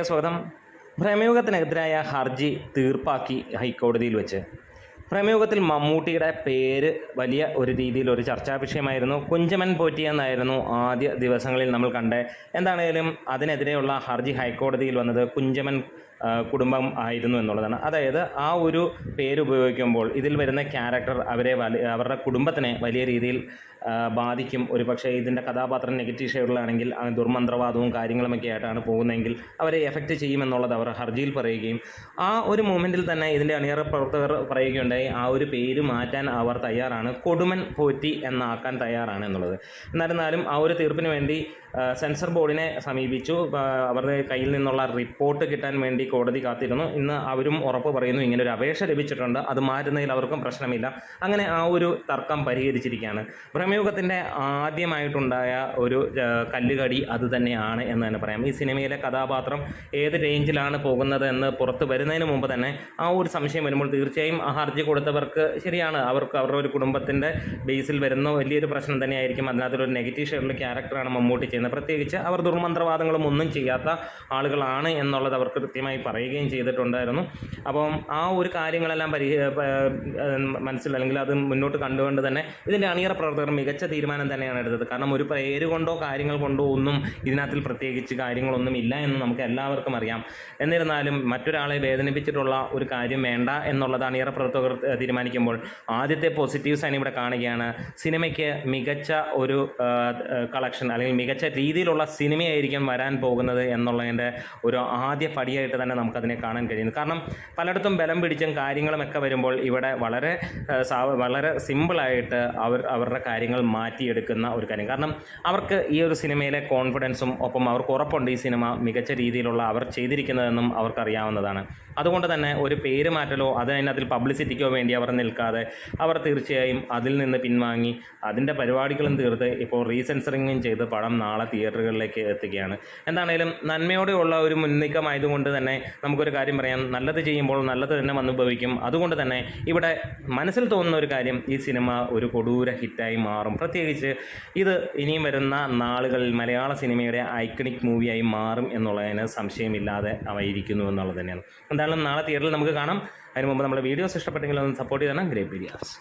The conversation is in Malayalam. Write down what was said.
സ്വാഗതം. പ്രമേഹത്തിനെതിരായ ഹർജി തീർപ്പാക്കി ഹൈക്കോടതിയിൽ വെച്ച്. പ്രമേഹത്തിൽ മമ്മൂട്ടിയുടെ പേര് വലിയ ഒരു രീതിയിൽ ഒരു ചർച്ചാ വിഷയമായിരുന്നു. കുഞ്ചമൻ പോറ്റി എന്നായിരുന്നു ആദ്യ ദിവസങ്ങളിൽ നമ്മൾ കണ്ടത്. എന്താണേലും അതിനെതിരെയുള്ള ഹർജി ഹൈക്കോടതിയിൽ വന്നത് കുഞ്ചമൻ കുടുംബം ആയിരുന്നു എന്നുള്ളതാണ്. അതായത് ആ ഒരു പേര് ഉപയോഗിക്കുമ്പോൾ ഇതിൽ വരുന്ന ക്യാരക്ടർ അവരുടെ കുടുംബത്തിനെ വലിയ രീതിയിൽ ബാധിക്കും. ഒരു പക്ഷേ ഇതിൻ്റെ കഥാപാത്രം നെഗറ്റീവ് ഷെയ്ഡിലാണെങ്കിൽ ദുർമന്ത്രവാദവും കാര്യങ്ങളുമൊക്കെ ആയിട്ടാണ് പോകുന്നതെങ്കിൽ അവരെ എഫക്റ്റ് ചെയ്യുമെന്നുള്ളത് അവർ ഹർജിയിൽ പറയുകയും ആ ഒരു മൂമെൻറ്റിൽ തന്നെ ഇതിൻ്റെ അണിയറ പ്രവർത്തകർ പറയുകയുണ്ടായി ആ ഒരു പേര് മാറ്റാൻ അവർ തയ്യാറാണ്, കൊടുമൻ പോറ്റി എന്നാക്കാൻ തയ്യാറാണ് എന്നുള്ളത്. എന്നിരുന്നാലും ആ ഒരു തീർപ്പിന് വേണ്ടി സെൻസർ ബോർഡിനെ സമീപിച്ചു. അവരുടെ കയ്യിൽ നിന്നുള്ള റിപ്പോർട്ട് കിട്ടാൻ വേണ്ടി കോടതി കാത്തിരുന്നു. ഇന്ന് അവരും ഉറപ്പ് പറയുന്നു ഇങ്ങനൊരു അപേക്ഷ ലഭിച്ചിട്ടുണ്ട്, അത് മാറ്റുന്നതിൽ അവർക്കും പ്രശ്നമില്ല. അങ്ങനെ ആ ഒരു തർക്കം പരിഹരിച്ചിരിക്കുകയാണ്. പ്രമേഹത്തിൻ്റെ ആദ്യമായിട്ടുണ്ടായ ഒരു കല്ലുകടി അത് തന്നെയാണ് എന്ന് തന്നെ പറയാം. ഈ സിനിമയിലെ കഥാപാത്രം ഏത് റേഞ്ചിലാണ് പോകുന്നത് എന്ന് പുറത്ത് വരുന്നതിന് മുമ്പ് തന്നെ ആ ഒരു സംശയം വരുമ്പോൾ തീർച്ചയായും ആ ഹർജി കൊടുത്തവർക്ക് ശരിയാണ്, അവർക്ക് അവരുടെ ഒരു കുടുംബത്തിൻ്റെ ബേസിൽ വരുന്ന വലിയൊരു പ്രശ്നം തന്നെയായിരിക്കും. അതിനകത്തൊരു നെഗറ്റീവ് ഷെയ്ഡിലുള്ള ക്യാരക്ടറാണ് മമ്മൂട്ടി ചെയ്യുന്നത്. പ്രത്യേകിച്ച് അവർ ദുർമന്ത്രവാദങ്ങളും ഒന്നും ചെയ്യാത്ത ആളുകളാണ് എന്നുള്ളത് അവർ കൃത്യമായി പറയുകയും ചെയ്തിട്ടുണ്ടായിരുന്നു. അപ്പം ആ ഒരു കാര്യങ്ങളെല്ലാം മനസ്സിലല്ലെങ്കിൽ അത് മുന്നോട്ട് കണ്ടുകൊണ്ട് തന്നെ ഇതിൻ്റെ അണിയറ പ്രവർത്തകർ മികച്ച തീരുമാനം തന്നെയാണ് എടുത്തത്. കാരണം ഒരു പേര് കൊണ്ടോ കാര്യങ്ങൾ കൊണ്ടോ ഒന്നും ഇതിനകത്തിൽ പ്രത്യേകിച്ച് കാര്യങ്ങളൊന്നും ഇല്ല എന്ന് നമുക്ക് എല്ലാവർക്കും അറിയാം. എന്നിരുന്നാലും മറ്റൊരാളെ വേദനിപ്പിച്ചിട്ടുള്ള ഒരു കാര്യം വേണ്ട എന്നുള്ളത് അണിയറ പ്രവർത്തകർ തീരുമാനിക്കുമ്പോൾ ആദ്യത്തെ പോസിറ്റീവ് സൈൻ ഇവിടെ കാണുകയാണ്. സിനിമയ്ക്ക് മികച്ച ഒരു കളക്ഷൻ അല്ലെങ്കിൽ മികച്ച രീതിയിലുള്ള സിനിമയായിരിക്കും വരാൻ പോകുന്നത് എന്നുള്ളതിൻ്റെ ഒരു ആദ്യ പടിയായിട്ട് തന്നെ നമുക്കതിനെ കാണാൻ കഴിയുന്നു. കാരണം പലയിടത്തും ബലം പിടിച്ചും കാര്യങ്ങളുമൊക്കെ വരുമ്പോൾ ഇവിടെ വളരെ സിമ്പിളായിട്ട് അവരുടെ കാര്യങ്ങൾ മാറ്റിയെടുക്കുന്ന ഒരു കാര്യം. കാരണം അവർക്ക് ഈ ഒരു സിനിമയിലെ കോൺഫിഡൻസും ഒപ്പം അവർക്ക് ഉറപ്പുണ്ട് ഈ സിനിമ മികച്ച രീതിയിലുള്ള അവർ ചെയ്തിരിക്കുന്നതെന്നും അവർക്കറിയാവുന്നതാണ്. അതുകൊണ്ട് തന്നെ ഒരു പേര് മാറ്റലോ അതിനകത്തിൽ പബ്ലിസിറ്റിക്കോ വേണ്ടി അവർ നിൽക്കാതെ അവർ തീർച്ചയായും അതിൽ നിന്ന് പിൻവാങ്ങി അതിൻ്റെ പരിപാടികളും തീർത്ത് ഇപ്പോൾ റീസെൻസറിങ്ങും ചെയ്ത് പടം നാളെ തിയേറ്ററുകളിലേക്ക് എത്തുകയാണ്. എന്താണേലും നന്മയോടെയുള്ള ഒരു മുൻനീക്കമായതുകൊണ്ട് തന്നെ നമുക്കൊരു കാര്യം പറയാം, നല്ലത് ചെയ്യുമ്പോൾ നല്ലത് തന്നെ വന്നുഭവിക്കും. അതുകൊണ്ട് തന്നെ ഇവിടെ മനസ്സിൽ തോന്നുന്ന ഒരു കാര്യം, ഈ സിനിമ ഒരു കൊടൂര ഹിറ്റായി മാറും. പ്രത്യേകിച്ച് ഇത് ഇനിയും വരുന്ന നാളുകളിൽ മലയാള സിനിമയുടെ ഐക്കണിക് മൂവിയായി മാറും എന്നുള്ളതിന് സംശയമില്ലാതെ അവയിരിക്കുന്നു എന്നുള്ളത് തന്നെയാണ്. എന്തായാലും നാളെ തിയേറ്ററിൽ നമുക്ക് കാണാം. അതിന് മുമ്പ് നമ്മുടെ വീഡിയോസ് ഇഷ്ടപ്പെട്ടെങ്കിൽ ഒന്ന് സപ്പോർട്ട് ചെയ്യണം. Great videos.